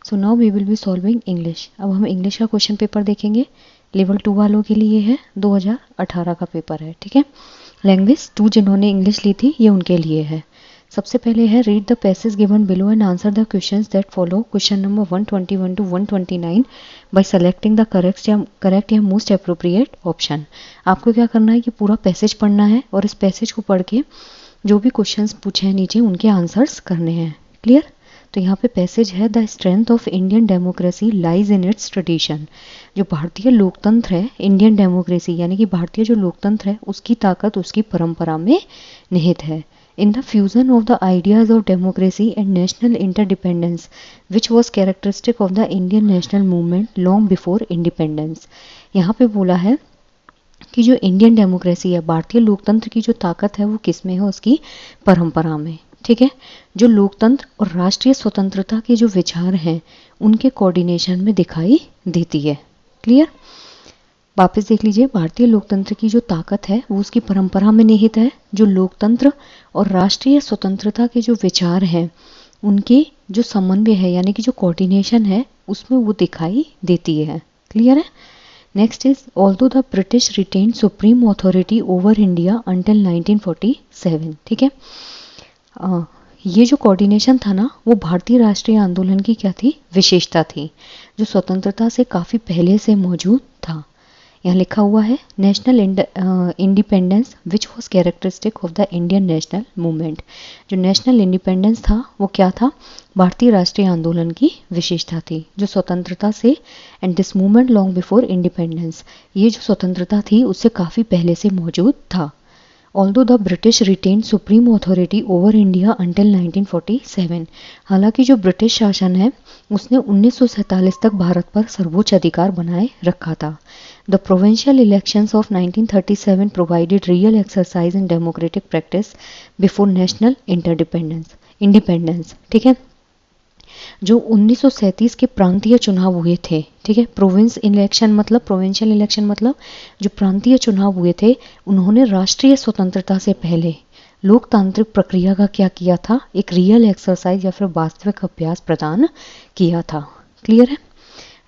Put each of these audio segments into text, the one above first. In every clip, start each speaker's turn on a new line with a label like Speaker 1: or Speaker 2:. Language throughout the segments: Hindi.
Speaker 1: So now we will be solving English. अब हम इंग्लिश का क्वेश्चन पेपर देखेंगे। लेवल 2 वालों के लिए है, 2018 का पेपर है, ठीक है। लैंग्वेज 2 जिन्होंने इंग्लिश ली थी ये उनके लिए है। सबसे पहले है read the passage given below and answer the questions that follow. Question number 121 to 129 by selecting the correct या मोस्ट अप्रोप्रिएट ऑप्शन। आपको क्या करना है कि पूरा पैसेज पढ़ना है और इस पैसेज को पढ़ के जो भी क्वेश्चंस पूछे हैं नीचे उनके आंसर्स करने हैं। क्लियर? तो यहाँ पे पैसेज है the strength of Indian democracy lies in its tradition. जो भारतीय लोकतंत्र है, इंडियन डेमोक्रेसी यानी कि भारतीय जो लोकतंत्र है उसकी ताकत उसकी परंपरा में निहित है। In the fusion of the ideas of democracy and national interdependence which was characteristic of the Indian national movement long before independence. यहाँ पे बोला है कि जो इंडियन डेमोक्रेसी है, भारतीय लोकतंत्र की जो ताकत है वो किस में है? उसकी परंपरा में, ठीक है। जो लोकतंत्र और राष्ट्रीय स्वतंत्रता के जो विचार हैं उनके कोऑर्डिनेशन में दिखाई देती है। क्लियर? वापस देख लीजिए, भारतीय लोकतंत्र की जो ताकत है वो उसकी परंपरा में निहित है। जो लोकतंत्र और राष्ट्रीय स्वतंत्रता के जो विचार हैं उनके जो समन्वय है यानी कि जो कोऑर्डिनेशन है उसमें वो दिखाई देती है। क्लियर है? Next is although the British retain supreme authority over India until 1947। ठीक है, ये जो कोऑर्डिनेशन था ना वो भारतीय राष्ट्रीय आंदोलन की क्या थी? विशेषता थी, जो स्वतंत्रता से काफ़ी पहले से मौजूद था। यहाँ लिखा हुआ है national independence which was characteristic of the Indian national movement. जो नेशनल इंडिपेंडेंस था वो क्या था? भारतीय राष्ट्रीय आंदोलन की विशेषता थी, जो स्वतंत्रता से and this movement long before independence, ये जो स्वतंत्रता थी उससे काफ़ी पहले से मौजूद था। Although the British retain supreme authority over India until 1947। हालांकि जो ब्रिटिश शासन है उसने 1947 तक भारत पर सर्वोच्च अधिकार बनाए रखा था। The provincial elections of 1937 provided real exercise in democratic practice before national independence. ठीक है, जो 1937 के प्रांतीय चुनाव हुए थे, ठीक है, प्रोविंशियल इलेक्शन मतलब जो प्रांतीय चुनाव हुए थे उन्होंने राष्ट्रीय स्वतंत्रता से पहले लोकतांत्रिक प्रक्रिया का क्या किया था? एक रियल एक्सरसाइज या फिर वास्तविक अभ्यास प्रदान किया था। क्लियर है?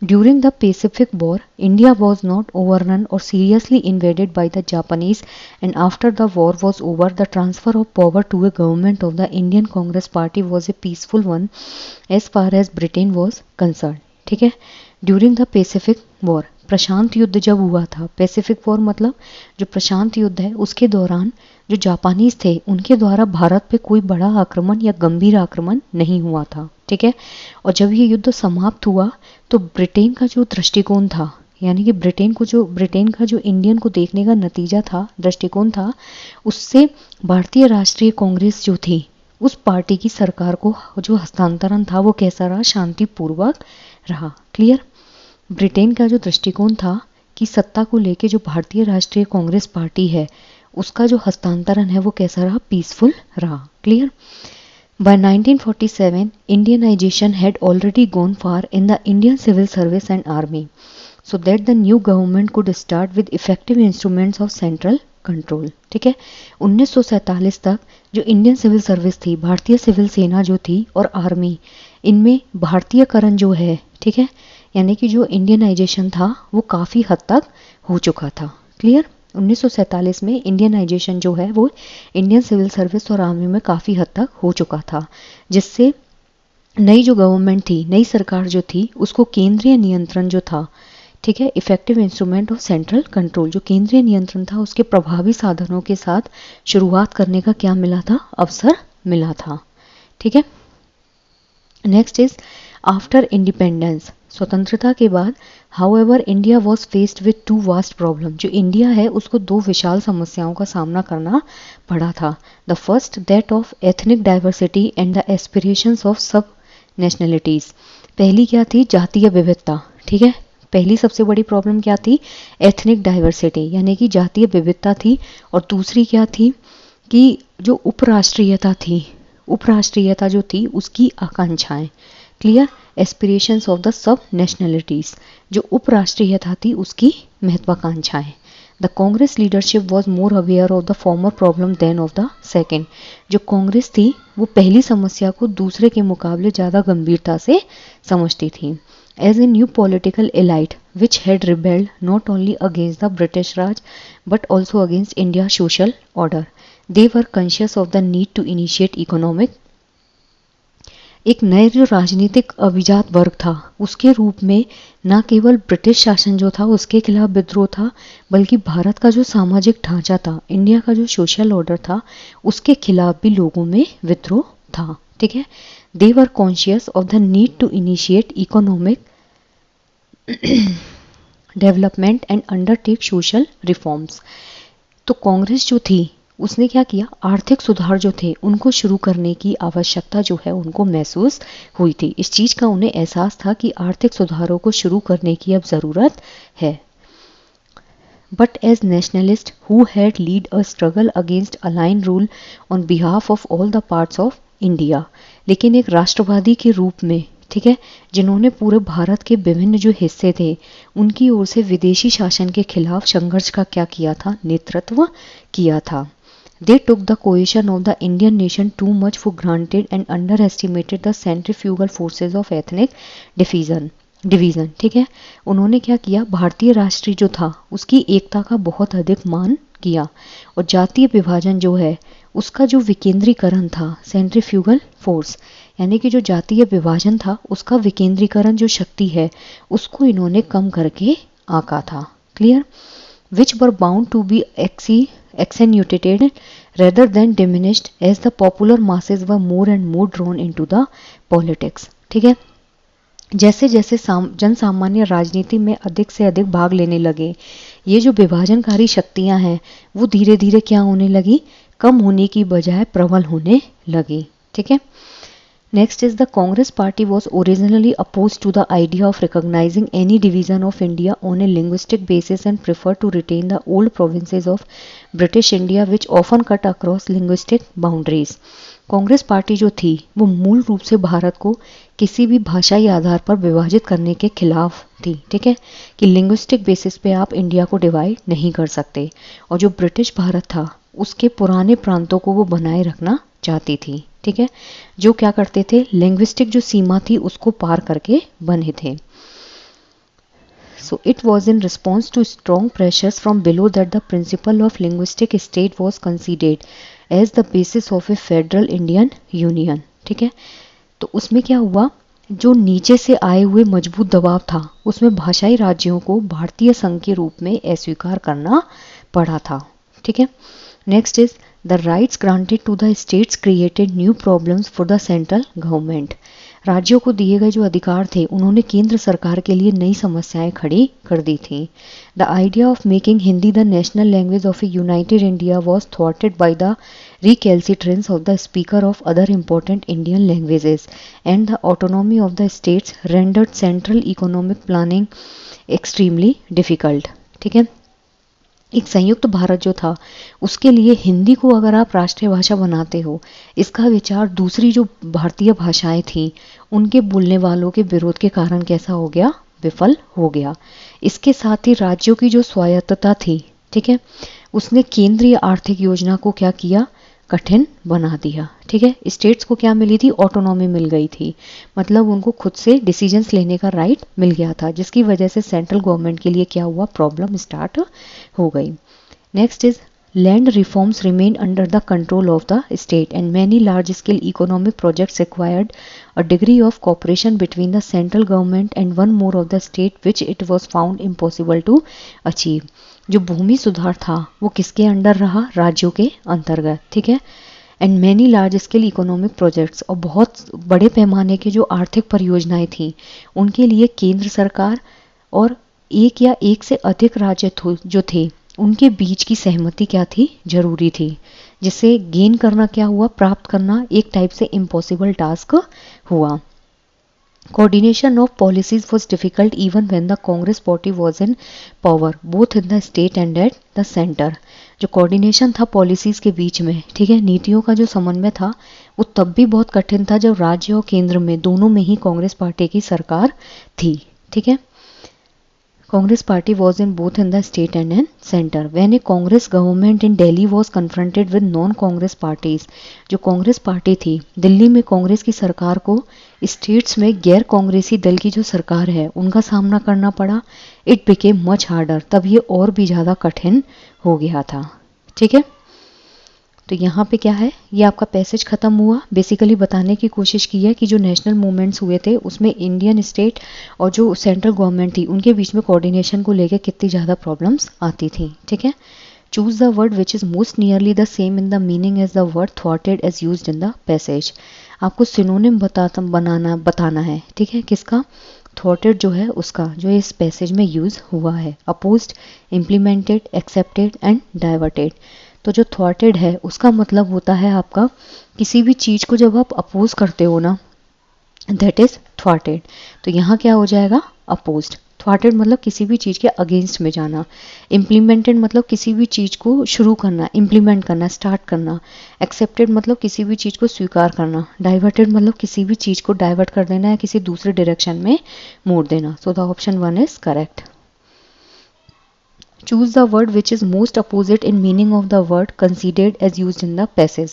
Speaker 1: During the Pacific war India was not overrun और seriously invaded by the Japanese and after the war was over the transfer of power to a government of the Indian Congress party was a peaceful one as far as Britain was concern. ठीक है, ड्यूरिंग द पैसिफिक वॉर, प्रशांत युद्ध जब हुआ था, पैसिफिक वॉर मतलब जो प्रशांत युद्ध है उसके दौरान जो जापानीज थे उनके द्वारा भारत पे कोई बड़ा आक्रमण या गंभीर आक्रमण नहीं हुआ था। ठीक है, और जब ये युद्ध समाप्त हुआ तो ब्रिटेन का जो दृष्टिकोण था यानी कि ब्रिटेन का जो इंडियन को देखने का नतीजा था, दृष्टिकोण था, उससे भारतीय राष्ट्रीय कांग्रेस जो थी उस पार्टी की सरकार को जो हस्तांतरण था वो कैसा रहा? शांतिपूर्वक रहा। क्लियर? ब्रिटेन का जो दृष्टिकोण था कि सत्ता को लेके जो भारतीय राष्ट्रीय कांग्रेस पार्टी है उसका जो हस्तांतरण है वो कैसा रहा? पीसफुल रहा। Clear? By 1947, Indianization had already gone far in the Indian civil service and army, so that the new government could start with effective instruments of central control. ठीक है, 1947 तक जो इंडियन सिविल सर्विस थी, भारतीय सिविल सेना जो थी और आर्मी, इनमें भारतीयकरण जो है, ठीक है, यानी कि जो इंडियनाइजेशन था वो काफ़ी हद तक हो चुका था। क्लियर? 1947 में इंडियनाइजेशन जो है वो इंडियन सिविल सर्विस और आर्मी में काफ़ी हद तक हो चुका था, जिससे नई जो गवर्नमेंट थी, नई सरकार जो थी, उसको केंद्रीय नियंत्रण जो था, ठीक है, effective instrument of central control, जो केंद्रीय नियंत्रण था उसके प्रभावी साधनों के साथ शुरुआत करने का क्या मिला था? अवसर मिला था। ठीक है, नेक्स्ट इज आफ्टर इंडिपेंडेंस, स्वतंत्रता के बाद however India was faced with two vast problem. जो इंडिया है उसको दो विशाल समस्याओं का सामना करना पड़ा था। The first that of ethnic diversity and the aspirations of सब नेशनलिटीज। पहली क्या थी? जातीय विविधता। ठीक है, पहली सबसे बड़ी प्रॉब्लम क्या थी? एथनिक डाइवर्सिटी यानी कि जातीय विविधता थी, और दूसरी क्या थी कि जो उपराष्ट्रीयता जो थी उसकी आकांक्षाएं। Clear? Aspirations of the sub nationalities, जो उपराष्ट्रीयता थी उसकी महत्वाकांक्षाएं। The Congress leadership was more aware of the former problem than of the second. जो कांग्रेस थी वो पहली समस्या को दूसरे के मुकाबले ज़्यादा गंभीरता से समझती थी। As a new political elite which had rebelled not only against the British Raj but also against India social order, they were conscious of the need to initiate economic. एक नए जो राजनीतिक अभिजात वर्ग था उसके रूप में न केवल ब्रिटिश शासन जो था उसके खिलाफ विद्रोह था, बल्कि भारत का जो सामाजिक ढांचा था, इंडिया का जो सोशल ऑर्डर था, उसके खिलाफ भी लोगों में विद्रोह था। ठीक है, they were conscious of the need to initiate economic development and undertake social reforms. तो कांग्रेस जो थी उसने क्या किया, आर्थिक सुधार जो थे उनको शुरू करने की आवश्यकता जो है उनको महसूस हुई थी। इस चीज का उन्हें एहसास था कि आर्थिक सुधारों को शुरू करने की अब जरूरत है। But as nationalist who had lead a struggle against alien rule on behalf of all the parts of India, लेकिन एक राष्ट्रवादी के रूप में, ठीक है, जिन्होंने पूरे भारत के विभिन्न जो हिस्से थे उनकी ओर से विदेशी शासन के खिलाफ संघर्ष का क्या किया था, नेतृत्व किया था। They took the cohesion of the Indian nation too much for granted and underestimated the centrifugal forces of ethnic division. ठीक है, उन्होंने क्या किया, भारतीय राष्ट्रीय जो था उसकी एकता का बहुत अधिक मान किया और जातीय विभाजन जो है उसका जो विकेंद्रीकरण था, सेंट्रीफ्यूगल फोर्स, यानी कि जो जातीय विभाजन था उसका विकेंद्रीकरण जो शक्ति है उसको इन्होंने कम करके आंका था। Clear? which were bound to be accentuated rather than diminished as the popular masses were more and more drawn into the politics. ठीक है, जैसे जैसे जन सामान्य राजनीति में अधिक से अधिक भाग लेने लगे, ये जो विभाजनकारी शक्तियां हैं वो धीरे धीरे क्या होने लगी, कम होने की बजाय प्रबल होने लगी। ठीक है, Next is the Congress party was originally opposed to the idea of recognizing any division of India on a linguistic basis and preferred to retain the old provinces of British India which often cut across linguistic boundaries. Congress party जो थी वो मूल रूप से भारत को किसी भी भाषाई आधार पर विभाजित करने के खिलाफ थी। ठीक है, कि लिंग्विस्टिक बेसिस पे आप इंडिया को डिवाइड नहीं कर सकते, और जो ब्रिटिश भारत था उसके पुराने प्रांतों को वो बनाए रखना चाहती थी। ठीक है, जो क्या करते थे, लिंग्विस्टिक जो सीमा थी उसको पार करके बने थे। So it was in response to strong pressures from below that the principle of linguistic state was considered as the basis of a federal Indian Union. ठीक है, तो उसमें क्या हुआ, जो नीचे से आए हुए मजबूत दबाव था उसमें भाषाई राज्यों को भारतीय संघ के रूप में अस्वीकार करना पड़ा था। ठीक है, next is The rights granted to the states created new problems for the central government. राज्यों को दिए गए जो अधिकार थे उन्होंने केंद्र सरकार के लिए नई समस्याएं खड़ी कर दी थी। The idea of making Hindi the national language of a united India was thwarted by the recalcitrance of the speaker of other important Indian languages, and the autonomy of the states rendered central economic planning extremely difficult. ठीक है, एक संयुक्त भारत जो था उसके लिए हिंदी को अगर आप राष्ट्रीय भाषा बनाते हो, इसका विचार दूसरी जो भारतीय भाषाएं थी उनके बोलने वालों के विरोध के कारण कैसा हो गया, विफल हो गया। इसके साथ ही राज्यों की जो स्वायत्तता थी, ठीक है, उसने केंद्रीय आर्थिक योजना को क्या किया, कठिन बना दिया। ठीक है, स्टेट्स को क्या मिली थी, ऑटोनॉमी मिल गई थी, मतलब उनको खुद से डिसीजंस लेने का राइट मिल गया था, जिसकी वजह से सेंट्रल गवर्नमेंट के लिए क्या हुआ, प्रॉब्लम स्टार्ट हो गई। Next is land reforms remain under the control of the state and many large scale economic projects required a degree of cooperation between the central government and one more of the state which it was found impossible to achieve. जो भूमि सुधार था वो किसके अंडर रहा, राज्यों के अंतर्गत। ठीक है, and many large scale economic projects, और बहुत बड़े पैमाने के जो आर्थिक परियोजनाएं थी उनके लिए केंद्र सरकार और एक या एक से अधिक राज्य जो थे उनके बीच की सहमति क्या थी, जरूरी थी, जिससे गेन करना क्या हुआ, प्राप्त करना एक टाइप से इम्पॉसिबल टास्क हुआ। Coordination of policies was difficult even when the Congress party was in power, both in the state and at the center. जो coordination था पॉलिसीज के बीच में, ठीक है, नीतियों का जो समन्वय था वो तब भी बहुत कठिन था जब राज्य और केंद्र में दोनों में ही कांग्रेस पार्टी की सरकार थी। ठीक है, Congress party was in both in the state and in center. When a Congress government in Delhi was confronted with non-Congress parties, जो कांग्रेस पार्टी थी दिल्ली में कांग्रेस की सरकार को स्टेट्स में गैर कांग्रेसी दल की जो सरकार है उनका सामना करना पड़ा. इट बिकेम मच हार्डर, तब ये और भी ज़्यादा कठिन हो गया था. ठीक है, तो यहाँ पे क्या है, ये आपका पैसेज खत्म हुआ. बेसिकली बताने की कोशिश की है कि जो नेशनल मूवमेंट्स हुए थे उसमें इंडियन स्टेट और जो सेंट्रल गवर्नमेंट थी उनके बीच में कोऑर्डिनेशन को लेकर कितनी ज़्यादा प्रॉब्लम्स आती थी. ठीक है, choose the word which is most nearly the same in the meaning as the word थ्वाटेड as used in the passage. आपको सिनोनिम बताना है. ठीक है, किसका, थ्वाटेड जो है उसका, जो इस पैसेज में यूज हुआ है. Opposed, implemented, accepted and diverted. तो जो थ्वाटेड है उसका मतलब होता है आपका किसी भी चीज़ को जब आप अपोज करते हो ना, दैट इज थ्वाटेड. तो यहाँ क्या हो जाएगा, अपोज्ड. थ्वाटेड मतलब किसी भी चीज़ के अगेंस्ट में जाना. इम्प्लीमेंटेड मतलब किसी भी चीज़ को शुरू करना, इम्प्लीमेंट करना, स्टार्ट करना. एक्सेप्टेड मतलब किसी भी चीज़ को स्वीकार करना. डाइवर्टेड मतलब किसी भी चीज़ को डाइवर्ट कर देना या किसी दूसरे डायरेक्शन में मोड़ देना. सो the option 1 is correct. Choose the word which is most opposite in meaning of the word considered as used in the passage.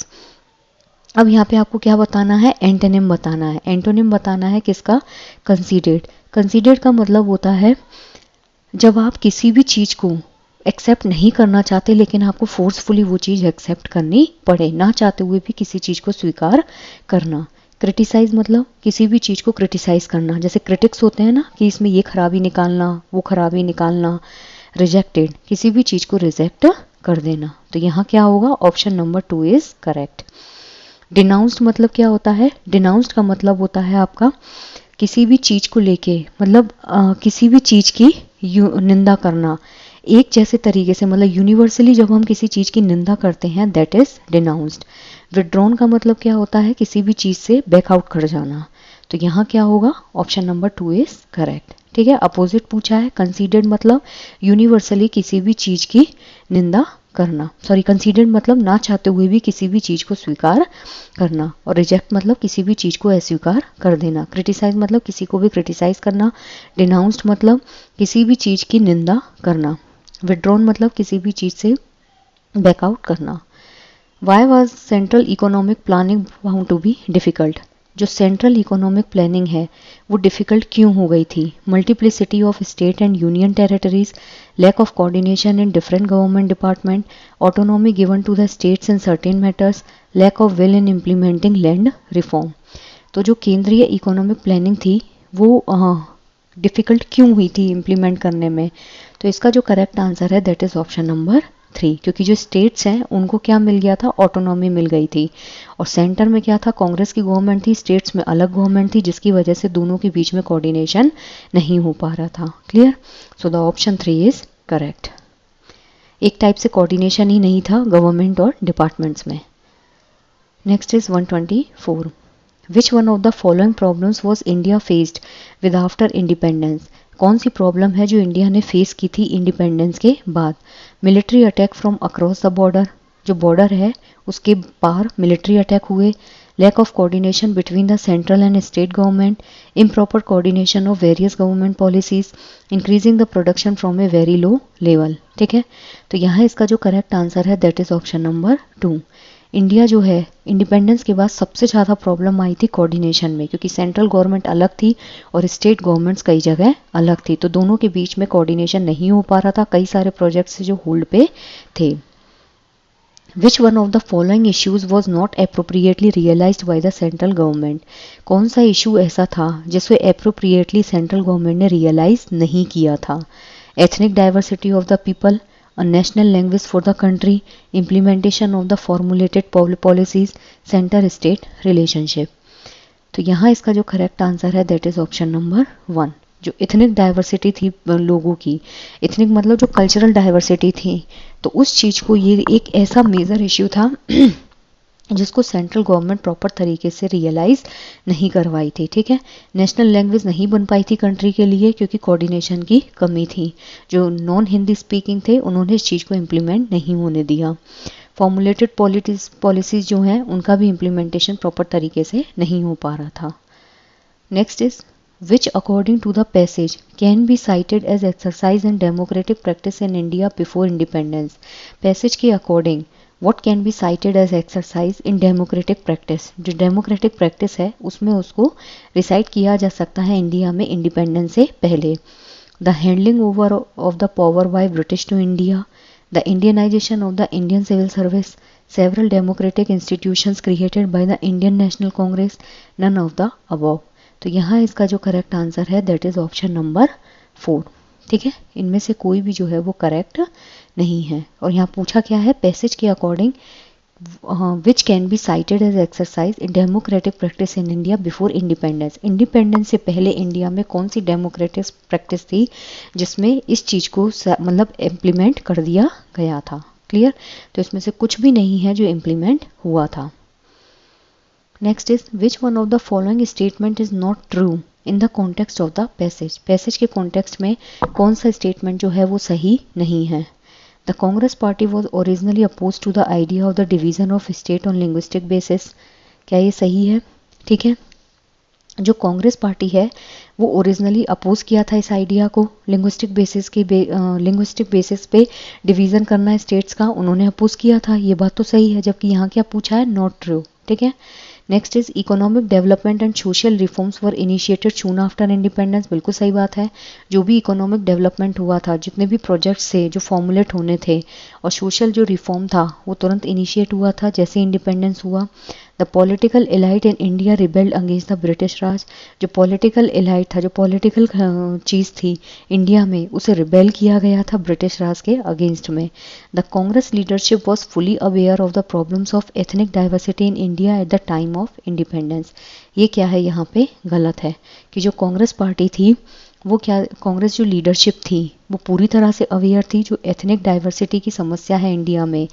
Speaker 1: अब यहाँ पे आपको क्या बताना है, एंटोनिम बताना है. एंटोनिम बताना है किसका, कंसीडर्ड. कंसीडर्ड का मतलब होता है जब आप किसी भी चीज़ को एक्सेप्ट नहीं करना चाहते लेकिन आपको फोर्सफुली वो चीज़ एक्सेप्ट करनी पड़े, ना चाहते हुए भी किसी चीज़ को स्वीकार करना. क्रिटिसाइज मतलब किसी भी चीज़ को क्रिटिसाइज करना. जैसे क्रिटिक्स होते हैं ना कि इसमें ये खराबी निकालना, वो खराबी निकालना. रिजेक्टेड, किसी भी चीज़ को रिजेक्ट कर देना. तो यहाँ क्या होगा, option number 2 is correct. Denounced मतलब क्या होता है, डिनाउंस्ड का मतलब होता है आपका किसी भी चीज़ को लेके, मतलब किसी भी चीज़ की निंदा करना एक जैसे तरीके से, मतलब यूनिवर्सली जब हम किसी चीज़ की निंदा करते हैं दैट इज डिनाउंस्ड. विड्रॉन का मतलब क्या होता है, किसी भी चीज़ से बैकआउट कर जाना. तो यहाँ क्या होगा, ऑप्शन नंबर 2 इज करेक्ट. ठीक है, अपोजिट पूछा है. कंसीडर्ड मतलब यूनिवर्सली किसी भी चीज़ की निंदा करना, सॉरी कंसीडर्ड मतलब ना चाहते हुए भी किसी भी चीज़ को स्वीकार करना. और रिजेक्ट मतलब किसी भी चीज़ को अस्वीकार कर देना. क्रिटिसाइज मतलब किसी को भी क्रिटिसाइज करना. डिनाउंस्ड मतलब किसी भी चीज़ की निंदा करना. विड्रॉन मतलब किसी भी चीज़ से बैकआउट करना. Why was central economic planning found to be difficult. जो सेंट्रल इकोनॉमिक प्लानिंग है वो डिफ़िकल्ट क्यों हो गई थी. Multiplicity of state and union territories, lack of coordination in different government department, autonomy given to the states in certain matters, lack of will in implementing land reform. तो जो केंद्रीय इकोनॉमिक प्लानिंग थी वो डिफ़िकल्ट क्यों हुई थी इम्प्लीमेंट करने में. तो इसका जो करेक्ट आंसर है दैट इज़ ऑप्शन नंबर 3, क्योंकि जो स्टेट्स हैं उनको क्या मिल गया था, ऑटोनॉमी मिल गई थी. और सेंटर में क्या था, कांग्रेस की गवर्नमेंट थी, स्टेट्स में अलग गवर्नमेंट थी, जिसकी वजह से दोनों के बीच में कोऑर्डिनेशन नहीं हो पा रहा था. Clear. So the option 3 is correct. एक टाइप से कोऑर्डिनेशन ही नहीं था गवर्नमेंट और डिपार्टमेंट्स में. Next is 124. Which one of the following problems was India faced with after independence. कौन सी प्रॉब्लम है जो इंडिया ने फेस की थी इंडिपेंडेंस के बाद. Military attack from across the border, जो बॉर्डर है उसके पार मिलिट्री अटैक हुए. Lack of coordination between the central and state government, improper coordination of various government policies, increasing the production from a very low level. ठीक है, तो यहाँ इसका जो करेक्ट आंसर है that is option number 2. India जो है इंडिपेंडेंस के बाद सबसे ज़्यादा प्रॉब्लम आई थी कोऑर्डिनेशन में, क्योंकि सेंट्रल गवर्नमेंट अलग थी और स्टेट गवर्नमेंट्स कई जगह अलग थी, तो दोनों के बीच में कोऑर्डिनेशन नहीं हो पा रहा था. कई सारे प्रोजेक्ट्स जो होल्ड पे थे. Which one of the following issues was not appropriately realised by the central government. कौन सा इशू ऐसा था जिसमें अप्रोप्रिएटली सेंट्रल गवर्नमेंट ने रियलाइज नहीं किया था. Ethnic diversity of the people, a national language for the country, implementation of the formulated policies, center state relationship. तो यहाँ इसका जो करेक्ट आंसर है दैट इज ऑप्शन नंबर 1. जो इथनिक डाइवर्सिटी थी लोगों की, इथनिक मतलब जो कल्चरल डाइवर्सिटी थी, तो उस चीज़ को ये एक ऐसा मेजर इश्यू था जिसको सेंट्रल गवर्नमेंट प्रॉपर तरीके से रियलाइज नहीं करवाई थी. ठीक है, नेशनल लैंग्वेज नहीं बन पाई थी कंट्री के लिए क्योंकि कोऑर्डिनेशन की कमी थी. जो नॉन हिंदी स्पीकिंग थे उन्होंने इस चीज़ को इम्प्लीमेंट नहीं होने दिया. फॉर्मुलेटेड पॉलिसीज जो हैं उनका भी इम्प्लीमेंटेशन प्रॉपर तरीके से नहीं हो पा रहा था. Next is which according to the passage can be cited as exercise in democratic practice in India before independence. Passage के according what can be cited as exercise in democratic practice, जो democratic practice है उसमें उसको recite किया जा सकता है इंडिया में इंडिपेंडेंस से पहले. The handing over of the power by British to India, the Indianization of the Indian civil service, several democratic institutions created by the Indian National Congress, none of the above. तो यहाँ इसका जो करेक्ट आंसर है दैट इज ऑप्शन नंबर 4. ठीक है, इनमें से कोई भी जो है वो करेक्ट नहीं है. और यहाँ पूछा क्या है, पैसेज के according which can be cited as exercise in democratic practice in India before independence. Independence से पहले इंडिया में कौन सी डेमोक्रेटिक प्रैक्टिस थी जिसमें इस चीज़ को मतलब इम्प्लीमेंट कर दिया गया था. क्लियर, तो इसमें से कुछ भी नहीं है जो इम्प्लीमेंट हुआ था. Next is which one of the following statement is not true in the context of the passage. Passage के कॉन्टेक्स्ट में कौन सा स्टेटमेंट जो है वो सही नहीं है. The Congress party was originally oppose to the idea of the division of state on linguistic basis. क्या ये सही है? ठीक है, जो कांग्रेस पार्टी है वो ओरिजिनली अपोज किया था इस आइडिया को, लिंग्विस्टिक बेसिस पे डिवीजन करना है स्टेट्स का, उन्होंने अपोज किया था. ये बात तो सही है, जबकि यहाँ क्या पूछा है, नॉट ट्रू. ठीक है, next is economic development and social reforms were initiated soon after independence. बिल्कुल सही बात है, जो भी इकोनॉमिक डेवलपमेंट हुआ था, जितने भी प्रोजेक्ट्स थे जो फॉर्मुलेट होने थे, और सोशल जो रिफॉर्म था वो तुरंत इनिशिएट हुआ था जैसे इंडिपेंडेंस हुआ. The political elite in India rebelled against the British Raj. जो पॉलिटिकल एलाइट था, जो पॉलिटिकल चीज़ थी इंडिया में, उसे रिबेल किया गया था ब्रिटिश राज के अगेंस्ट में. The Congress leadership was fully aware of the problems of ethnic diversity in India at the time of independence. ये क्या है, यहाँ पे गलत है कि जो कांग्रेस पार्टी थी वो क्या, कांग्रेस जो लीडरशिप थी वो पूरी तरह से अवेयर थी जो एथनिक डाइवर्सिटी की समस्या है इंडिया में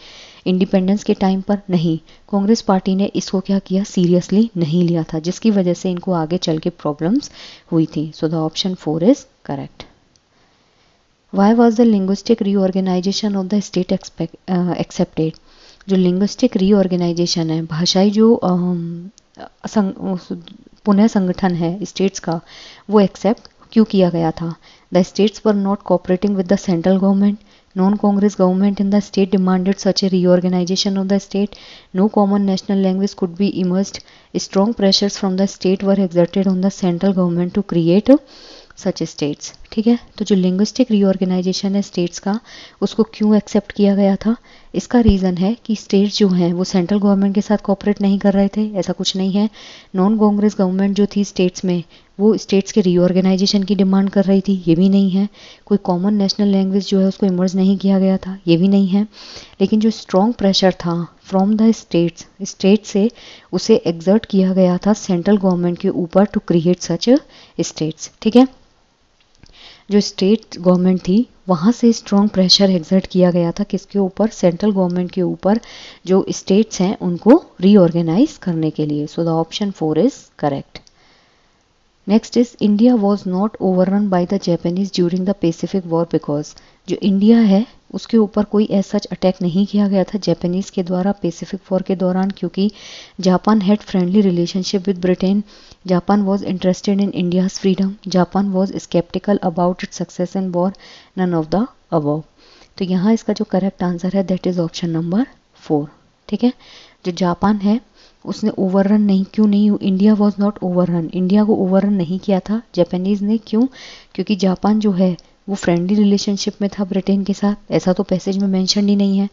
Speaker 1: इंडिपेंडेंस के टाइम पर. नहीं, कांग्रेस पार्टी ने इसको क्या किया, सीरियसली नहीं लिया था, जिसकी वजह से इनको आगे चल के प्रॉब्लम्स हुई थी. So the option 4 is correct. Why was the linguistic reorganisation of the state accepted. जो लिंग्विस्टिक रीऑर्गेनाइजेशन है, भाषाई जो पुनः संगठन है स्टेट्स का, वो एक्सेप्ट क्यों किया गया था. The states were not cooperating with the central government. Non-Congress government in the state demanded such a reorganization of the state. No common national language could be emerged. Strong pressures from the state were exerted on the central government to create such states. ठीक है, तो जो लिंग्विस्टिक रीऑर्गेनाइजेशन है स्टेट्स का, उसको क्यों एक्सेप्ट किया गया था. इसका रीज़न है कि स्टेट्स जो हैं वो सेंट्रल गवर्नमेंट के साथ कोऑपरेट नहीं कर रहे थे, ऐसा कुछ नहीं है. नॉन कांग्रेस गवर्नमेंट जो थी स्टेट्स में, वो स्टेट्स के रीऑर्गेनाइजेशन की डिमांड कर रही थी, ये भी नहीं है. कोई कॉमन नेशनल लैंग्वेज जो है उसको इमर्ज नहीं किया गया था, ये भी नहीं है. लेकिन जो स्ट्रॉन्ग प्रेशर था फ्रॉम द स्टेट से उसे एग्जर्ट किया गया था सेंट्रल गवर्नमेंट के ऊपर टू क्रिएट सच स्टेट्स. ठीक है, जो स्टेट गवर्नमेंट थी वहाँ से स्ट्रॉन्ग प्रेशर एग्जर्ट किया गया था किसके ऊपर, सेंट्रल गवर्नमेंट के ऊपर, जो स्टेट्स हैं उनको रीऑर्गेनाइज करने के लिए. सो the option 4 is correct. Next is India was not overrun by the Japanese during the Pacific war because. जो इंडिया है उसके ऊपर कोई ऐसा अटैक नहीं किया गया था जापानीज के द्वारा पैसिफिक वॉर के दौरान, क्योंकि Japan had friendly relationship with Britain. Japan was interested in India's freedom. Japan was sceptical about its success in war. None of the above. तो यहाँ इसका जो करेक्ट आंसर है दैट इज ऑप्शन नंबर 4. ठीक है, जो जापान है उसने ओवररन नहीं, क्यों नहीं, India was not overrun, India को ओवररन नहीं किया था जापानीज ने. क्यों, क्योंकि जापान जो है वो फ्रेंडली रिलेशनशिप में था ब्रिटेन के साथ, ऐसा तो पैसेज में मेंशन ही नहीं है.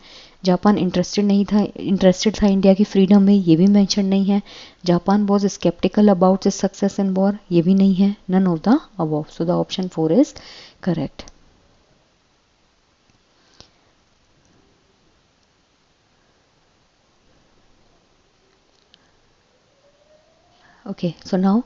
Speaker 1: जापान इंटरेस्टेड था इंडिया की फ्रीडम में, ये भी मेंशन नहीं है. Japan was sceptical about its success in war, ये भी नहीं है. None of the above. So the option 4 is correct. Okay, so now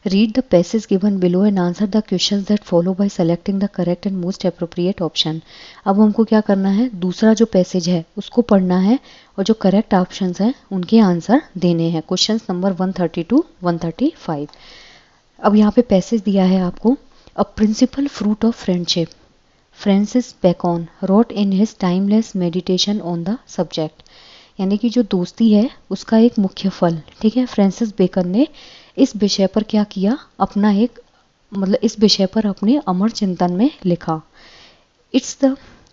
Speaker 1: read the passage given below and answer the questions that follow by selecting the correct and most appropriate option. अब हमको क्या करना है, दूसरा जो पैसेज है उसको पढ़ना है और जो करेक्ट ऑप्शंस हैं उनके आंसर देने हैं. Questions number 130 to 135. अब यहाँ पे पैसेज दिया है आपको. A principal fruit of friendship Francis Bacon wrote in his timeless meditation on the subject. यानी कि जो दोस्ती है उसका एक मुख्य फल. ठीक है, फ्रांसिस बेकन ने इस विषय पर क्या किया, अपना एक मतलब इस विषय पर अपने अमर चिंतन में लिखा।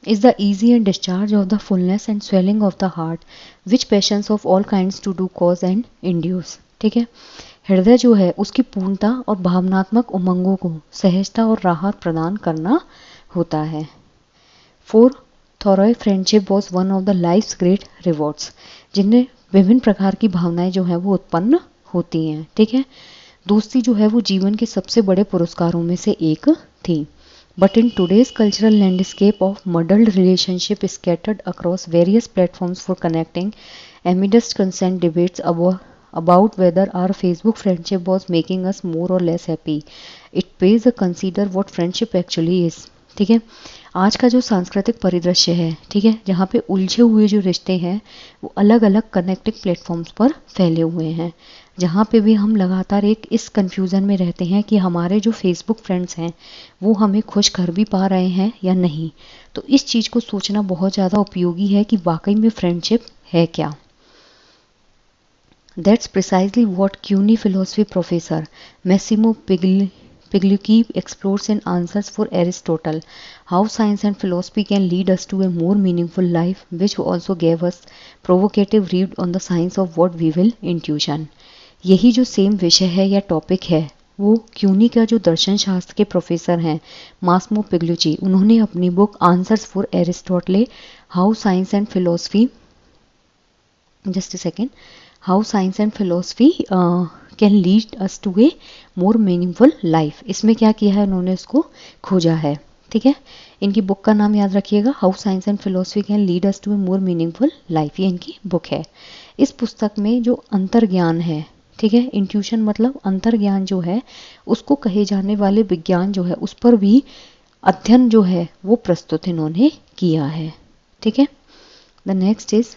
Speaker 1: Is the easy and discharge of the fullness and swelling of the heart which passions of all kinds to do cause and induce। ठीक है, हृदय जो है उसकी पूर्णता और भावनात्मक उमंगों को सहजता और राहत प्रदान करना होता है। 4 Thoreau friendship was one of the life's great rewards, जिनमें विभिन्न प्रकार की भावनाएं जो है वो उत्पन्न होती हैं। ठीक है, दोस्ती जो है वो जीवन के सबसे बड़े पुरस्कारों में से एक थी। But in today's cultural landscape of muddled relationship scattered across various platforms for connecting, amidst constant debates about whether our Facebook friendship was making us more or less happy, it pays to consider what friendship actually is। ठीक है, आज का जो सांस्कृतिक परिदृश्य है, ठीक है, जहाँ पे उलझे हुए जो रिश्ते हैं वो अलग अलग कनेक्टिंग प्लेटफॉर्म्स पर फैले हुए हैं, जहाँ पे भी हम लगातार इस कन्फ्यूज़न में रहते हैं कि हमारे जो फेसबुक फ्रेंड्स हैं वो हमें खुश कर भी पा रहे हैं या नहीं। तो इस चीज़ को सोचना बहुत ज़्यादा उपयोगी है कि वाकई में फ्रेंडशिप है क्या। That's precisely what CUNY philosophy professor Massimo Pigliucci explores in Answers for Aristotle how science and philosophy can lead us to a more meaningful life, which also gave us provocative read on the science of what we will intuition। यही जो सेम विषय है या टॉपिक है वो क्यूनी का जो दर्शन शास्त्र के प्रोफेसर हैं मास्मो पिग्लुची, उन्होंने अपनी book answers for Aristotle how science and philosophy can lead us to a more meaningful life, इसमें क्या किया है उन्होंने उसको खोजा है। ठीक है, इनकी बुक का नाम याद रखिएगा, how science and philosophy can lead us to a more meaningful life, ये इनकी बुक है। इस पुस्तक में जो अंतर्ज्ञान है, ठीक है, इंट्यूशन मतलब अंतर्ज्ञान जो है उसको कहे जाने वाले विज्ञान जो है उस पर भी अध्ययन जो है वो प्रस्तुत इन्होंने किया है। ठीक है, the next is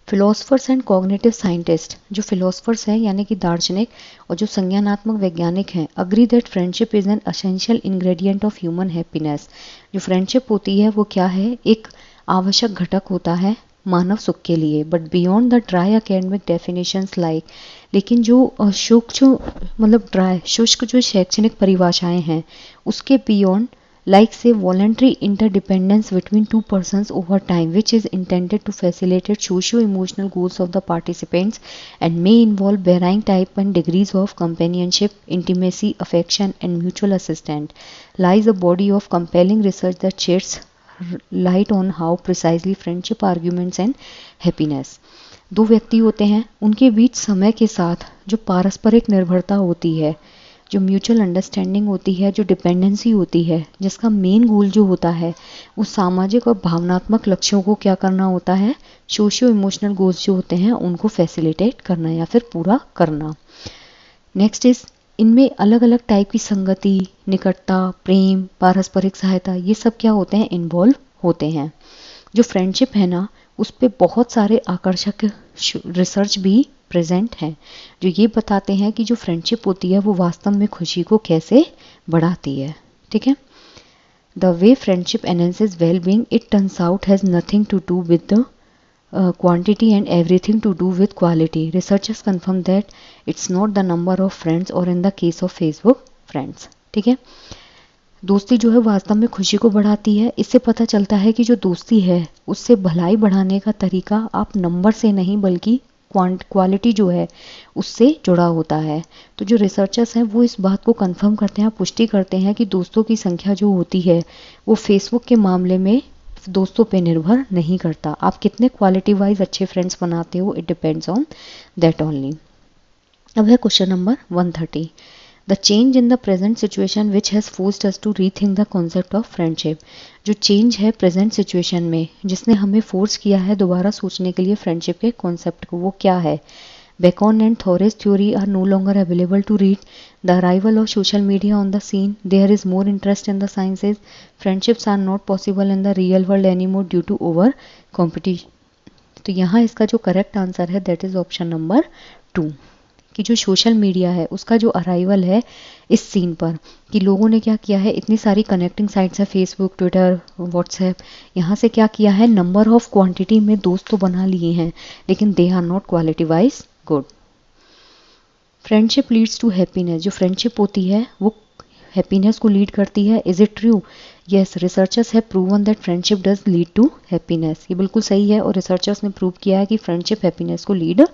Speaker 1: philosophers and cognitive scientist. जो फिलोसफर्स हैं यानी कि दार्शनिक और जो संज्ञानात्मक वैज्ञानिक हैं agree that friendship is an essential ingredient of human happiness. जो फ्रेंडशिप होती है वो क्या है, एक आवश्यक घटक होता है मानव सुख के लिए। But beyond the dry academic definitions like, लेकिन जो शुष्क जो शैक्षणिक परिभाषाएं हैं उसके beyond like say voluntary interdependence between two persons over time, which is intended to facilitate socio-emotional goals of the participants and may involve varying type and degrees of companionship, intimacy, affection and mutual assistance, lies a body of compelling research that sheds light on how precisely friendship arguments and happiness। दो व्यक्ति होते हैं, उनके बीच समय के साथ जो पारस्परिक निर्भरता होती है, जो म्यूचुअल अंडरस्टैंडिंग होती है, जो डिपेंडेंसी होती है, जिसका मेन गोल जो होता है वो सामाजिक और भावनात्मक लक्ष्यों को क्या करना होता है, सोशियो इमोशनल गोल्स जो होते हैं उनको फैसिलिटेट करना या फिर पूरा करना। नेक्स्ट इज इनमें अलग अलग टाइप की संगति, निकटता, प्रेम, पारस्परिक सहायता, ये सब क्या होते हैं, इन्वॉल्व होते हैं। जो फ्रेंडशिप है ना उस पर बहुत सारे आकर्षक रिसर्च भी प्रेजेंट हैं जो ये बताते हैं कि जो फ्रेंडशिप होती है वो वास्तव में खुशी को कैसे बढ़ाती है। ठीक है, the way friendship enhances well being it turns out has nothing to do with the quantity and everything to do with quality. Researchers confirm that it's not the number of friends or in the case of Facebook friends। ठीक है, दोस्ती जो है वास्तव में खुशी को बढ़ाती है। इससे पता चलता है कि जो दोस्ती है उससे भलाई बढ़ाने का तरीका आप नंबर से नहीं बल्कि क्वालिटी जो है उससे जुड़ा होता है। तो जो रिसर्चर्स हैं वो इस बात को कंफर्म करते हैं, पुष्टि करते हैं कि दोस्तों की संख्या जो होती है वो फेसबुक के मामले में दोस्तों पे निर्भर नहीं करता। आप कितने क्वालिटी वाइज अच्छे फ्रेंड्स बनाते हो, it depends on that only. अब है question number 130, the change in the present situation which has forced us to rethink the concept of friendship. जो चेंज है प्रेजेंट सिचुएशन में जिसने हमें फोर्स किया है दोबारा सोचने के लिए फ्रेंडशिप के कॉन्सेप्ट को, वो क्या है। Bacon and Thoreau's theory are no longer available to read. The arrival of social media on the scene, there is more interest in the sciences. Friendships are not possible in the real world anymore due to over competition. तो यहाँ इसका जो करेक्ट आंसर है दैट इज ऑप्शन नंबर 2 कि जो सोशल मीडिया है उसका जो अराइवल है इस सीन पर, कि लोगों ने क्या किया है, इतनी सारी कनेक्टिंग साइट्स है, फेसबुक, ट्विटर, व्हाट्सएप, यहाँ से क्या किया है, नंबर ऑफ क्वांटिटी में दोस्त तो बना लिए हैं लेकिन they are not quality wise good. Friendship leads to happiness, जो फ्रेंडशिप होती है वो हैप्पीनेस को लीड करती है। Is it true? Yes, researchers have proven that friendship does lead to happiness. ये बिल्कुल सही है और रिसर्चर्स ने प्रूव किया है कि फ्रेंडशिप हैप्पीनेस को लीड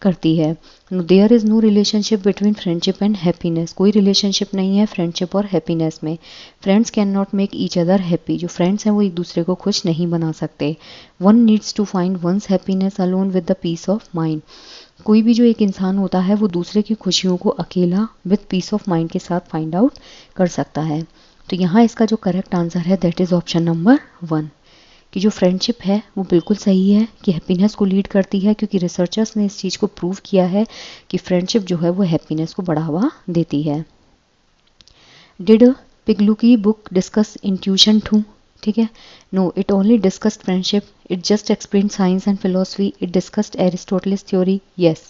Speaker 1: करती है। There is no relationship between friendship and happiness, कोई रिलेशनशिप नहीं है फ्रेंडशिप और हैप्पीनेस में। Friends can not make each other happy, जो फ्रेंड्स हैं वो एक दूसरे को खुश नहीं बना सकते। One needs to find one's happiness alone with the peace of mind, कोई भी जो एक इंसान होता है वो दूसरे की खुशियों को अकेला विद पीस ऑफ माइंड के साथ फाइंड आउट कर सकता है। तो यहाँ इसका जो करेक्ट आंसर है दैट इज ऑप्शन नंबर 1, कि जो फ्रेंडशिप है वो बिल्कुल सही है कि हैप्पीनेस को लीड करती है, क्योंकि रिसर्चर्स ने इस चीज़ को प्रूव किया है कि फ्रेंडशिप जो है वो हैप्पीनेस को बढ़ावा देती है। डिड पिगलू की बुक डिस्कस इंट्यूशन टू? ठीक है, no, it only discussed friendship, it just explain science and philosophy, it discussed Aristotle's theory. Yes,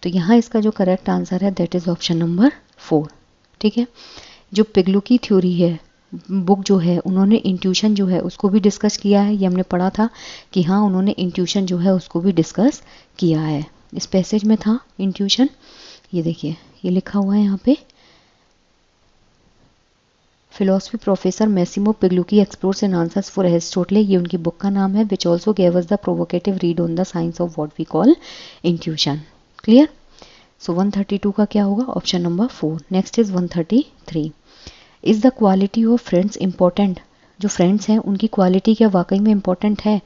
Speaker 1: तो यहाँ इसका जो करेक्ट आंसर है दैट इज ऑप्शन नंबर 4। ठीक है, जो पिगलू की थ्योरी है बुक जो है, उन्होंने इंट्यूशन जो है उसको भी डिस्कस किया है। ये हमने पढ़ा था कि हाँ उन्होंने इंट्यूशन जो है उसको भी डिस्कस किया है। इस पैसेज में था इंट्यूशन, ये देखिए ये लिखा हुआ है यहाँ पे, philosophy professor Massimo Pigliucci explores and answers for Aristotle, ये उनकी बुक का नाम है, which also gave us the provocative read on the science of what we call intuition. Clear? So 132 का क्या होगा? Option number 4। Next is 133, is the quality of friends important? जो फ्रेंड्स हैं उनकी क्वालिटी क्या वाकई में इंपॉर्टेंट है?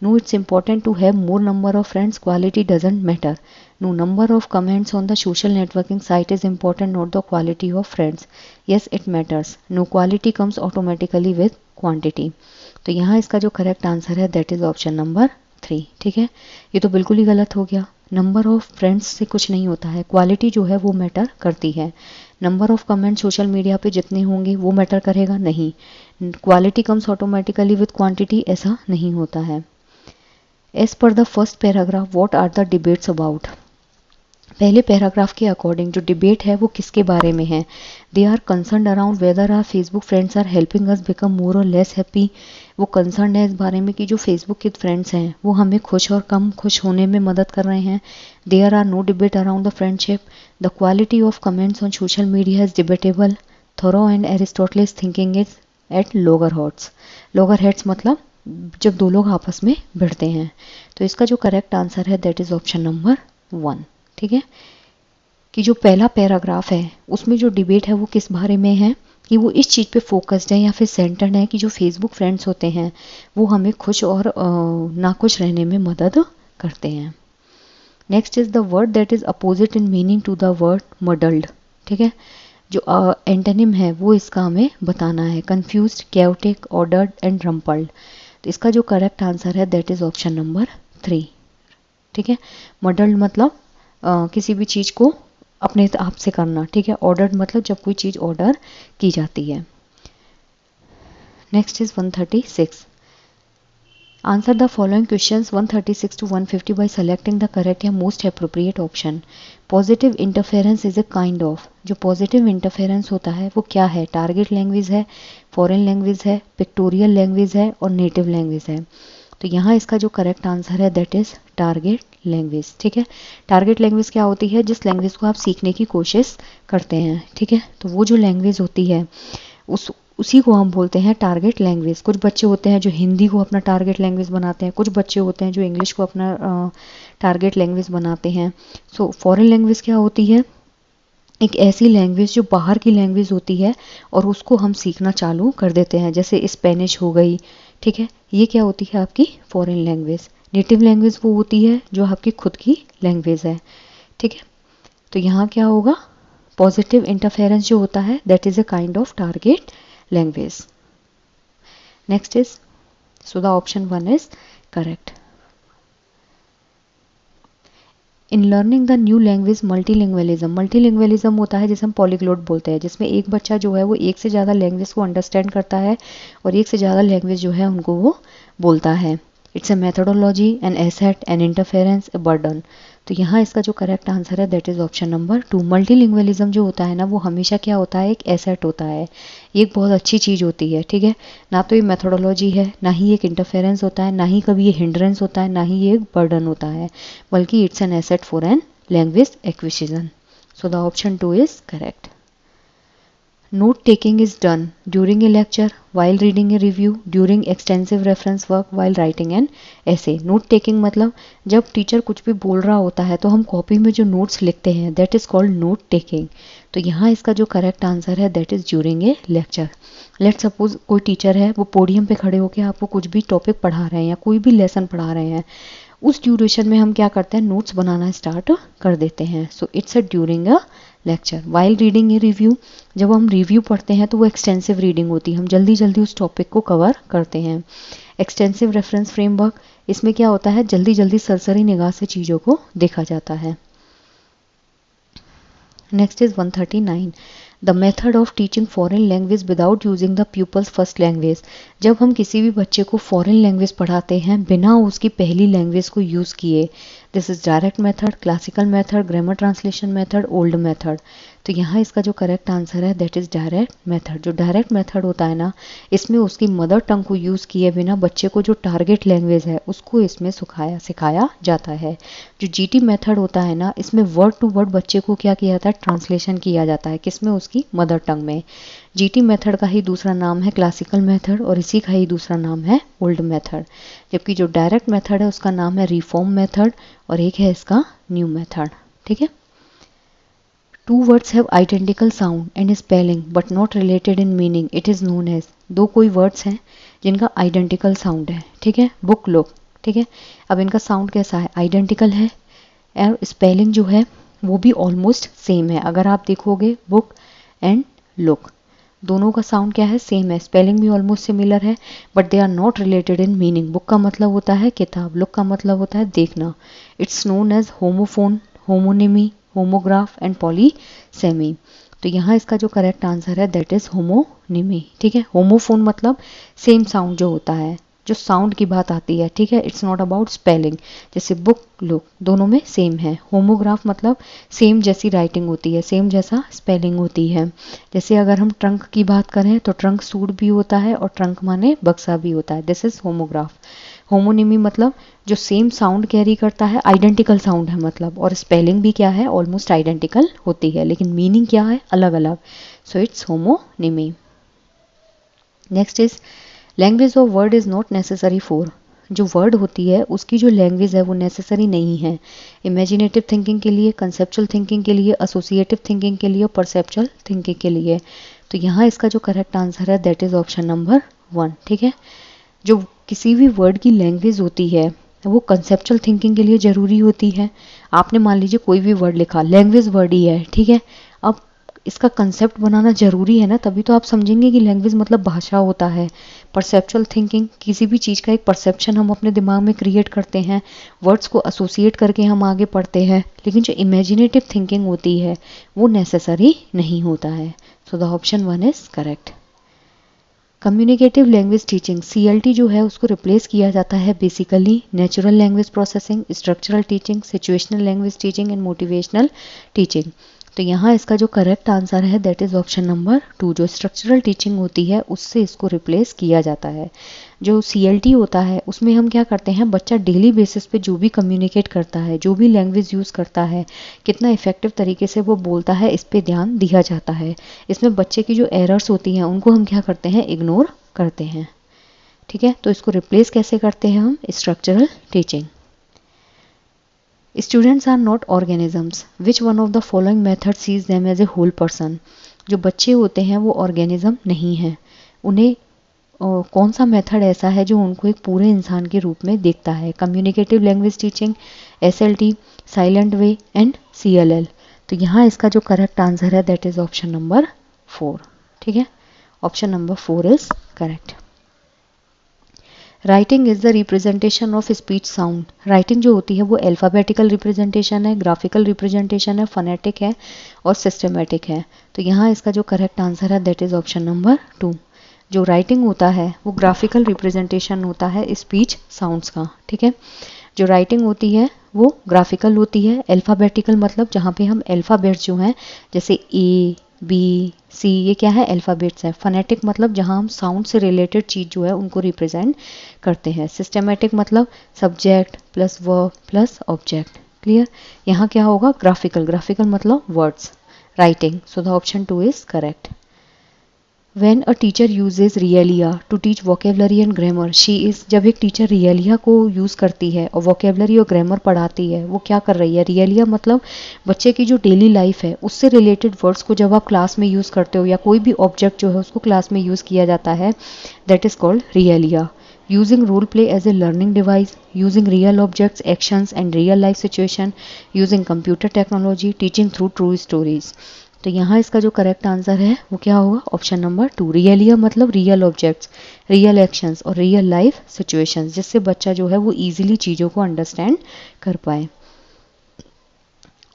Speaker 1: No, it's important to have more number of friends, quality doesn't matter. No, number of comments on the social networking site is important, not the quality of friends. Yes, it matters. No, quality comes automatically with quantity. तो यहाँ इसका जो करेक्ट आंसर है दैट इज ऑप्शन नंबर 3। ठीक है, ये तो बिल्कुल ही गलत हो गया। नंबर ऑफ फ्रेंड्स से कुछ नहीं होता है, क्वालिटी जो है वो मैटर करती है। Number of comment social media पे जितने होंगे वो मैटर करेगा नहीं। Quality comes automatically with quantity, ऐसा नहीं होता है। As per the first paragraph what are the debates about? पहले पैराग्राफ के अकॉर्डिंग जो डिबेट है वो किसके बारे में है? They are concern around whether our Facebook friends are helping us become more और लेस हैप्पी। वो कंसर्न है इस बारे में कि जो फेसबुक के फ्रेंड्स हैं वो हमें खुश और कम खुश होने में मदद कर रहे हैं। There are no debate around the friendship, the quality of comments on social media is debatable, Thoreau and Aristotle's thinking is at loggerheads. Loggerheads मतलब जब दो लोग आपस में भिड़ते हैं। तो इसका जो करेक्ट आंसर है दैट इज ऑप्शन नंबर 1। ठीक है, कि जो पहला पैराग्राफ है उसमें जो डिबेट है वो किस बारे में है, कि वो इस चीज़ पे फोकस्ड है या फिर सेंटर्ड है कि जो फेसबुक फ्रेंड्स होते हैं वो हमें खुश और नाखुश रहने में मदद करते हैं। Next is the word that is opposite in meaning to the word muddled. ठीक है, जो एंटोनिम है वो इसका हमें बताना है, कंफ्यूज्ड, कैओटिक, ऑर्डर्ड एंड रम्पल्ड। तो इसका जो करेक्ट आंसर है दैट इज ऑप्शन नंबर 3। ठीक है, मडल्ड मतलब किसी भी चीज़ को अपने आप से करना। ठीक है, ऑर्डर मतलब जब कोई चीज़ ऑर्डर की जाती है। Next is 136, answer the following questions 136 to 150 by selecting the correct या most appropriate option. Positive interference is a kind of, जो पॉजिटिव इंटरफेरेंस होता है वो क्या है? टारगेट लैंग्वेज है, फॉरेन लैंग्वेज है, पिक्टोरियल लैंग्वेज है और नेटिव लैंग्वेज है। तो यहाँ इसका जो करेक्ट आंसर है दैट इज टारगेट लैंग्वेज। ठीक है, टारगेट लैंग्वेज क्या होती है? जिस लैंग्वेज को आप सीखने की कोशिश करते हैं। ठीक है, तो वो जो लैंग्वेज होती है उसी को हम बोलते हैं टारगेट लैंग्वेज। कुछ बच्चे होते हैं जो हिंदी को अपना टारगेट लैंग्वेज बनाते हैं, कुछ बच्चे होते हैं जो इंग्लिश को अपना टारगेट लैंग्वेज बनाते हैं। सो फॉरेन लैंग्वेज क्या होती है? एक ऐसी लैंग्वेज जो बाहर की लैंग्वेज होती है और उसको हम सीखना चालू कर देते हैं, जैसे स्पेनिश हो गई। ठीक है, ये क्या होती है? आपकी फॉरेन लैंग्वेज। नेटिव लैंग्वेज वो होती है जो आपकी खुद की लैंग्वेज है। ठीक है, तो यहाँ क्या होगा? पॉजिटिव इंटरफेरेंस जो होता है that is a kind of target language. Next is, so the option 1 is correct. In learning the new language multilingualism, multilingualism होता है जिसे हम पॉलीग्लोट बोलते हैं, जिसमें एक बच्चा जो है वो एक से ज़्यादा लैंग्वेज को अंडरस्टैंड करता है और एक से ज़्यादा लैंग्वेज जो है उनको वो बोलता है। It's a methodology, an asset, an interference, a burden. तो यहाँ इसका जो करेक्ट आंसर है that is option number 2। Multilingualism जो होता है ना वो हमेशा क्या होता है? एक एसेट होता है, ये एक बहुत अच्छी चीज़ होती है। ठीक है, ना तो ये मेथोडोलॉजी है, ना ही एक इंटरफेरेंस होता है, ना ही कभी ये हिंड्रेंस होता है, ना ही ये एक बर्डन होता है, बल्कि it's an asset for an language acquisition. So the option 2 is correct. Note taking is done during a lecture, while reading a review, during extensive reference work, while writing an essay. Note taking मतलब जब टीचर कुछ भी बोल रहा होता है तो हम कॉपी में जो नोट्स लिखते हैं, that is called note taking. तो यहाँ इसका जो करेक्ट आंसर है that is during a lecture. Let suppose कोई टीचर है, वो पोडियम पे खड़े होकर आपको कुछ भी टॉपिक पढ़ा रहे हैं या कोई भी लेसन पढ़ा रहे हैं, उस ड्यूरेशन में हम क्या करते हैं, नोट्स बनाना स्टार्ट कर देते हैं. So it's a during a lecture. While reading a review, जब हम रिव्यू पढ़ते हैं तो वो एक्सटेंसिव रीडिंग होती है, हम जल्दी जल्दी उस टॉपिक को कवर करते हैं. एक्सटेंसिव रेफरेंस फ्रेमवर्क, इसमें क्या होता है, जल्दी जल्दी सरसरी निगाह से चीज़ों को देखा जाता है. Next is 139. The method of teaching foreign language without using the people's first language. जब हम किसी भी बच्चे को फॉरेन लैंग्वेज पढ़ाते हैं बिना उसकी पहली लैंग्वेज को यूज़ किए, this is direct method, classical method, grammar translation method, old method. तो यहाँ इसका जो करेक्ट आंसर है दैट इज डायरेक्ट मेथड. जो डायरेक्ट मेथड होता है ना, इसमें उसकी मदर टंग को यूज़ किए बिना बच्चे को जो टारगेट लैंग्वेज है उसको इसमें सिखाया जाता है. जो जीटी मेथड होता है ना, इसमें वर्ड टू वर्ड बच्चे को क्या किया जाता है, ट्रांसलेशन किया जाता है, किसमें, उसकी मदर टंग में. जीटी मेथड का ही दूसरा नाम है क्लासिकल मेथड और इसी का ही दूसरा नाम है ओल्ड मेथड. जबकि जो डायरेक्ट मेथड है उसका नाम है रिफॉर्म मेथड और एक है इसका न्यू मेथड. ठीक है. Two words have identical sound and spelling but not related in meaning, it is known as. दो कोई वर्ड्स हैं जिनका आइडेंटिकल साउंड है, ठीक है, बुक लुक. ठीक है. अब इनका साउंड कैसा है, आइडेंटिकल है, और स्पेलिंग जो है वो भी ऑलमोस्ट सेम है. अगर आप देखोगे बुक एंड लुक, दोनों का साउंड क्या है, सेम है, स्पेलिंग भी ऑलमोस्ट सिमिलर है, but they are not related in meaning. Book का मतलब होता है किताब, लुक का मतलब होता है देखना. It's known as homophone, homonymy, homograph and polysemy. तो यहाँ इसका जो करेक्ट आंसर है दैट इज होमोनिमी. ठीक है. होमोफोन मतलब सेम साउंड जो होता है, जो साउंड की बात आती है. ठीक है. It's not about spelling. जैसे बुक लुक दोनों में सेम है. होमोग्राफ मतलब सेम जैसी राइटिंग होती है, सेम जैसा स्पेलिंग होती है. जैसे अगर हम ट्रंक की बात करें तो ट्रंक सूट भी होता है और ट्रंक माने बक्सा भी होता है. This is homograph. होमोनिमी मतलब जो सेम साउंड कैरी करता है, आइडेंटिकल साउंड है मतलब, और स्पेलिंग भी क्या है, ऑलमोस्ट आइडेंटिकल होती है, लेकिन मीनिंग क्या है, अलग अलग. So it's homonymy. Next is language of word is not necessary for. जो वर्ड होती है उसकी जो लैंग्वेज है वो नेसेसरी नहीं है इमेजिनेटिव थिंकिंग के लिए, कंसेप्चुअल थिंकिंग के लिए, एसोसिएटिव थिंकिंग के लिए, परसेप्चुअल थिंकिंग के लिए. तो यहाँ इसका जो करेक्ट आंसर है दैट इज ऑप्शन नंबर 1. ठीक है. जो किसी भी वर्ड की लैंग्वेज होती है वो कंसेप्चुअल थिंकिंग के लिए ज़रूरी होती है. आपने मान लीजिए कोई भी वर्ड लिखा, लैंग्वेज वर्ड ही है, ठीक है, अब इसका कंसेप्ट बनाना जरूरी है ना, तभी तो आप समझेंगे कि लैंग्वेज मतलब भाषा होता है. परसेप्चुअल थिंकिंग, किसी भी चीज़ का एक परसेप्शन हम अपने दिमाग में क्रिएट करते हैं, वर्ड्स को एसोसिएट करके हम आगे पढ़ते हैं, लेकिन जो इमेजिनेटिव थिंकिंग होती है वो नेसेसरी नहीं होता है. सो the option 1 is correct. Communicative language teaching, CLT जो है उसको रिप्लेस किया जाता है basically natural language processing, structural teaching, situational language teaching and motivational teaching. तो यहाँ इसका जो करेक्ट आंसर है दैट इज ऑप्शन नंबर 2. जो स्ट्रक्चरल टीचिंग होती है उससे इसको रिप्लेस किया जाता है. जो CLT होता है उसमें हम क्या करते हैं, बच्चा डेली बेसिस पे जो भी कम्युनिकेट करता है, जो भी लैंग्वेज यूज़ करता है, कितना इफेक्टिव तरीके से वो बोलता है, इस पे ध्यान दिया जाता है. इसमें बच्चे की जो एरर्स होती हैं उनको हम क्या करते हैं, इग्नोर करते हैं. ठीक है. तो इसको रिप्लेस कैसे करते हैं हम, structural teaching. Students are not organisms, which one of the following method sees them as a whole person. जो बच्चे होते हैं वो ऑर्गेनिज्म नहीं है, उन्हें कौन सा मेथड ऐसा है जो उनको एक पूरे इंसान के रूप में देखता है. Communicative language teaching, SLT, silent way and CLL. तो यहाँ इसका जो करेक्ट आंसर है दैट इज ऑप्शन नंबर 4. ठीक है. Option number 4 is correct. Writing is the representation of speech sound. Writing जो होती है वो अल्फ़ाबेटिकल रिप्रेजेंटेशन है, ग्राफिकल रिप्रेजेंटेशन है, फोनेटिक है और सिस्टमेटिक है. तो यहाँ इसका जो करेक्ट आंसर है दैट इज ऑप्शन नंबर 2. जो राइटिंग होता है वो ग्राफिकल रिप्रेजेंटेशन होता है स्पीच साउंड्स का. ठीक है. जो राइटिंग होती है वो ग्राफिकल होती है, अल्फ़ाबेटिकल मतलब जहाँ पे हम अल्फ़ाबेट्स जो हैं जैसे A, B, C ये क्या है, अल्फ़ाबेट्स है. फोनेटिक मतलब जहाँ हम साउंड से रिलेटेड चीज़ जो है उनको रिप्रेजेंट करते हैं. सिस्टमेटिक मतलब subject plus verb plus object. Clear. यहाँ क्या होगा, ग्राफिकल, ग्राफिकल मतलब words. writing. So the option 2 is correct. When a teacher uses realia to teach vocabulary and grammar, she is, जब एक टीचर रियलिया को यूज़ करती है और वोकेबलरी और ग्रामर पढ़ाती है, वो क्या कर रही है? रियलिया मतलब बच्चे की जो डेली लाइफ है उससे रिलेटेड वर्ड्स को जब आप क्लास में यूज़ करते हो या कोई भी ऑब्जेक्ट जो है उसको क्लास में यूज़ किया जाता है, that is called realia. Using role play as a learning device, using real objects, actions and real life situation, using computer technology, teaching through true stories. तो यहाँ इसका जो करेक्ट आंसर है वो क्या होगा? Option number 2. रियलिया मतलब रियल ऑब्जेक्ट्स, रियल एक्शंस और रियल लाइफ सिचुएशंस, जिससे बच्चा जो है वो इजीली चीज़ों को अंडरस्टैंड कर पाए.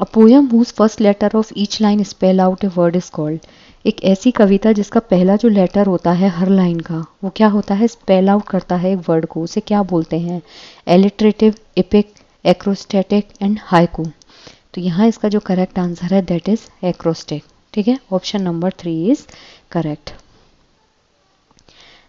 Speaker 1: A poem whose first letter of each line spell out a word is called. एक ऐसी कविता जिसका पहला जो लेटर होता है हर लाइन का, वो क्या होता है? स्पेल आउट करता है एक वर्ड को, उसे क्या बोलते हैं? Alliterative, epic, acrostic and haiku. तो यहाँ इसका जो करेक्ट आंसर है दैट इज एक्रोस्टिक. ठीक है, option number 3 is correct.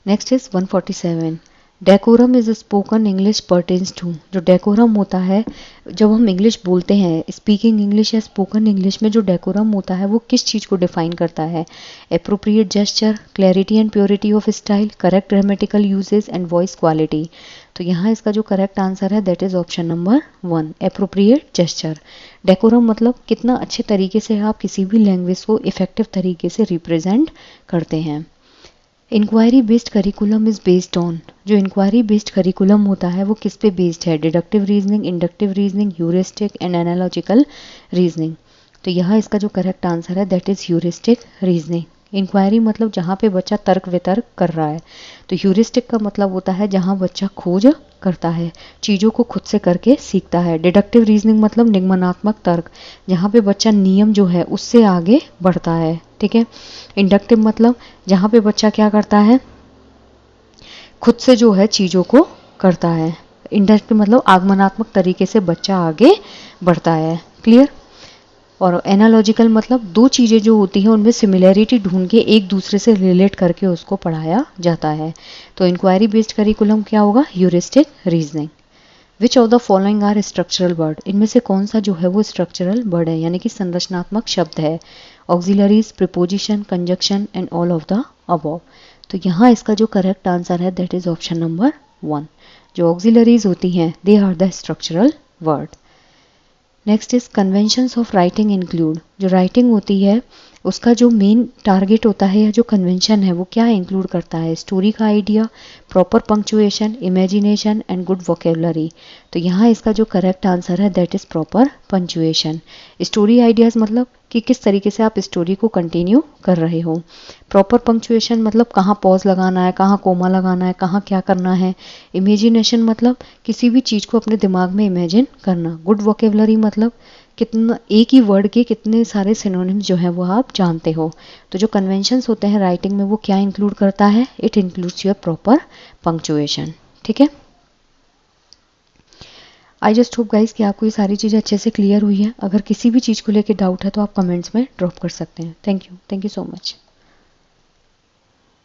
Speaker 1: Next is 147. Decorum is spoken English pertains to. जो डेकोरम होता है जब हम इंग्लिश बोलते हैं, स्पीकिंग इंग्लिश या स्पोकन इंग्लिश में जो डेकोरम होता है वो किस चीज़ को डिफाइन करता है? Appropriate gesture, clarity and purity of style, correct grammatical uses and voice quality. तो यहाँ इसका जो करेक्ट आंसर है that is option number 1, appropriate gesture. Decorum मतलब कितना अच्छे तरीके से आप किसी भी लैंग्वेज को इफेक्टिव तरीके से रिप्रेजेंट करते हैं. Inquiry based curriculum is based on. जो इंक्वायरी बेस्ड करिकुलम होता है वो किस पे बेस्ड है? Deductive reasoning, inductive reasoning, heuristic and analogical reasoning. तो यहाँ इसका जो करेक्ट आंसर है that is heuristic reasoning. Inquiry मतलब जहाँ पे बच्चा तर्क वितर्क कर रहा है, तो ह्यूरिस्टिक का मतलब होता है जहाँ बच्चा खोज करता है, चीज़ों को खुद से करके सीखता है. डिडक्टिव रीजनिंग मतलब निगमनात्मक तर्क, जहाँ पे बच्चा नियम जो है उससे आगे बढ़ता है. ठीक है. इंडक्टिव मतलब जहाँ पे बच्चा क्या करता है? खुद से जो है चीज़ों को करता है. इंडक्टिव मतलब आगमनात्मक तरीके से बच्चा आगे बढ़ता है. क्लियर. और एनालॉजिकल मतलब दो चीज़ें जो होती हैं उनमें सिमिलैरिटी ढूंढ के एक दूसरे से रिलेट करके उसको पढ़ाया जाता है. तो इंक्वायरी बेस्ड करिकुलम क्या होगा? Heuristic reasoning. Which of the following are structural word. इनमें से कौन सा जो है वो स्ट्रक्चरल वर्ड है, यानी कि संरचनात्मक शब्द है? Auxiliaries, preposition, conjunction and all of the above. तो यहाँ इसका जो करेक्ट आंसर है दैट इज ऑप्शन नंबर 1. जो ऑक्सिलरीज होती हैं they are the structural word. Next is conventions of writing include. जो राइटिंग होती है उसका जो मेन टारगेट होता है या जो कन्वेंशन है वो क्या इंक्लूड करता है? स्टोरी का idea, proper punctuation, imagination and good vocabulary. तो यहाँ इसका जो करेक्ट आंसर है that is proper punctuation. Story ideas मतलब कि किस तरीके से आप स्टोरी को कंटिन्यू कर रहे हो. प्रॉपर पंक्चुएशन मतलब कहाँ पॉज लगाना है, कहाँ कोमा लगाना है, कहाँ क्या करना है. इमेजिनेशन मतलब किसी भी चीज़ को अपने दिमाग में इमेजिन करना. गुड वोकेबलरी मतलब कितना एक ही वर्ड के कितने सारे सिनोनिम्स जो हैं वो आप जानते हो. तो जो कन्वेंशंस होते हैं राइटिंग में वो क्या इंक्लूड करता है? It includes your proper punctuation. ठीक है. आई जस्ट होप गाइस कि आपको ये सारी चीज़ें अच्छे से क्लियर हुई है. अगर किसी भी चीज़ को लेकर डाउट है तो आप कमेंट्स में ड्रॉप कर सकते हैं. Thank you so much.